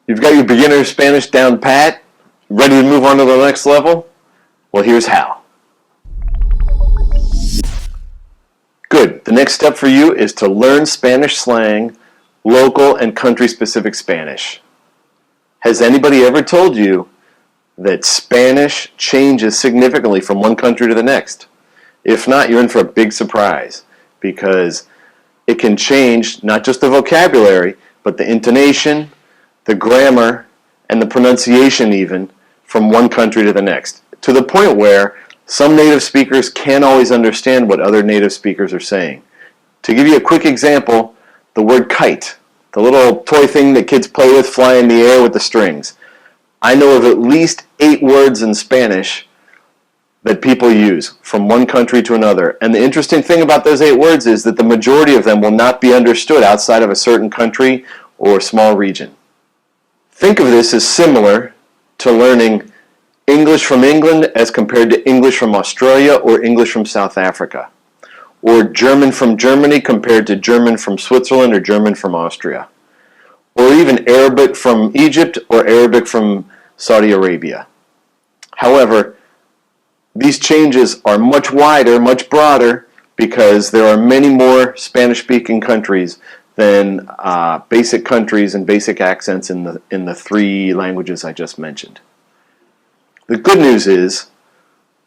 You've got your beginner Spanish down pat, ready to move on to the next level? Well, here's how. Good. The next step for you is to learn Spanish slang, local and country-specific Spanish. Has anybody ever told you that Spanish changes significantly from one country to the next? If not, you're in for a big surprise, because it can change not just the vocabulary, but the intonation, the grammar, and the pronunciation even from one country to the next, to the point where some native speakers can't always understand what other native speakers are saying. To give you a quick example, the word kite, the little toy thing that kids play with, fly in the air with the strings. I know of at least 8 words in Spanish that people use from one country to another. And the interesting thing about those 8 words is that the majority of them will not be understood outside of a certain country or small region. Think of this as similar to learning English from England as compared to English from Australia or English from South Africa, or German from Germany compared to German from Switzerland or German from Austria, or even Arabic from Egypt or Arabic from Saudi Arabia. However, these changes are much wider, much broader, because there are many more Spanish-speaking countries than basic countries and basic accents in the 3 languages I just mentioned. The good news is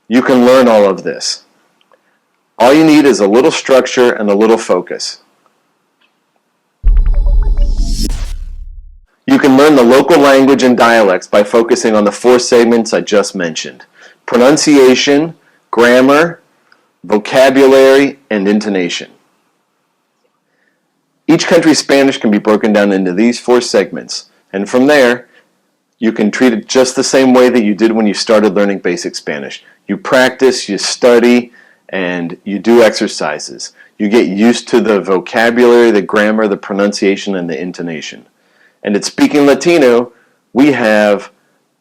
you can learn all of this. All you need is a little structure and a little focus. You can learn the local language and dialects by focusing on the 4 segments I just mentioned: pronunciation, grammar, vocabulary, and intonation. Each country's Spanish can be broken down into these 4 segments, and from there, you can treat it just the same way that you did when you started learning basic Spanish. You practice, you study, and you do exercises. You get used to the vocabulary, the grammar, the pronunciation, and the intonation. And at Speaking Latino, we have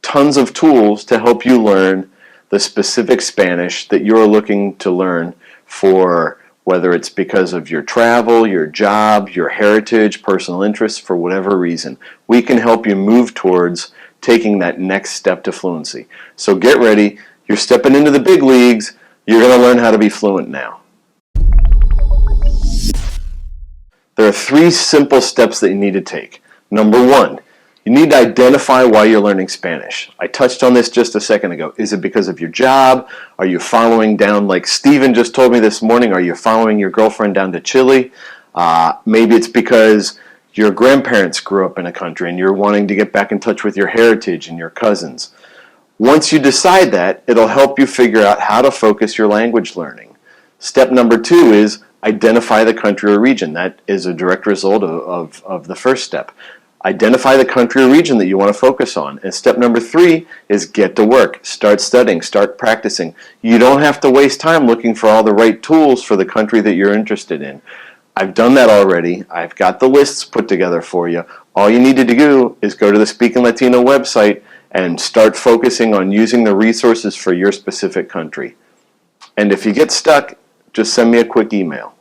tons of tools to help you learn the specific Spanish that you're looking to learn, for whether it's because of your travel, your job, your heritage, personal interests, for whatever reason. We can help you move towards taking that next step to fluency. So get ready. You're stepping into the big leagues. You're going to learn how to be fluent now. There are 3 simple steps that you need to take. Number 1, you need to identify why you're learning Spanish. I touched on this just a second ago. Is it because of your job? Are you following down, like Steven just told me this morning, are you following your girlfriend down to Chile? Maybe it's because your grandparents grew up in a country and you're wanting to get back in touch with your heritage and your cousins. Once you decide that, it'll help you figure out how to focus your language learning. Step number 2 is identify the country or region. That is a direct result of the first step. Identify the country or region that you want to focus on. And step number 3 is get to work. Start studying. Start practicing. You don't have to waste time looking for all the right tools for the country that you're interested in. I've done that already. I've got the lists put together for you. All you need to do is go to the Speaking Latino website and start focusing on using the resources for your specific country. And if you get stuck, just send me a quick email.